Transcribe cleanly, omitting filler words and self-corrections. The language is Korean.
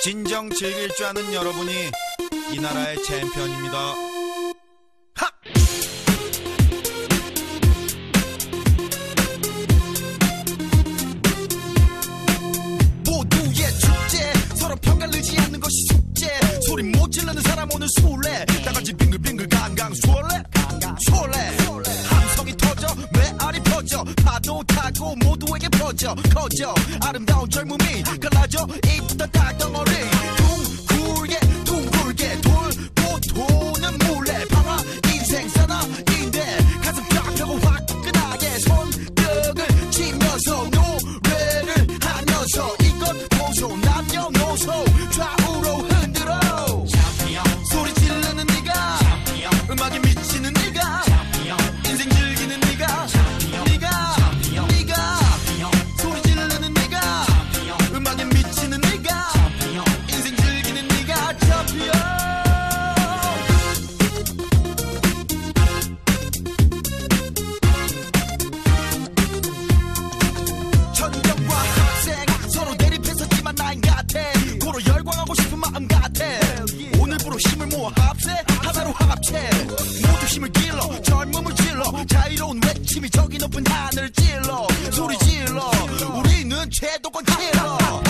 진정 즐길 줄 아는 여러분이 이 나라의 챔피언입니다. 하! 모두의 축제, 서로 평가르지 않는 것이 숙제. 소리 못 지르는 사람 오늘 술래. 다같이 빙글빙글 강강 술래. 함성이 터져 메아리 퍼져 파도 타고 모두에게 퍼져 커져 아름다운 젊음이 갈라져 있던 땅덩어리 둥글게 돌고 도는 물레 방아 인생 사나인데 가슴 쫙 펴고 화끈하게 손뼉을 치면서 노래를 하면서 이것 보소 남녀노소 좌우로 흔들어 소리 지르는 네가 음악에 미치는 네가 인생 즐기는 네가 소리 지르는 네가 음악에 미치는 네가 인생 즐기는 네가 챔피언. 천정과 학생 서로 대립했었지만 나인 같아 고로 열광하고 싶은 마음 같아 오늘부로 힘을 모아 합세 하나로 합체 모두 힘을 길러 젊음을 질러 자유로운 외침이 저기 높은 하늘 찔러 소리 질러 우리는 최도권 킬러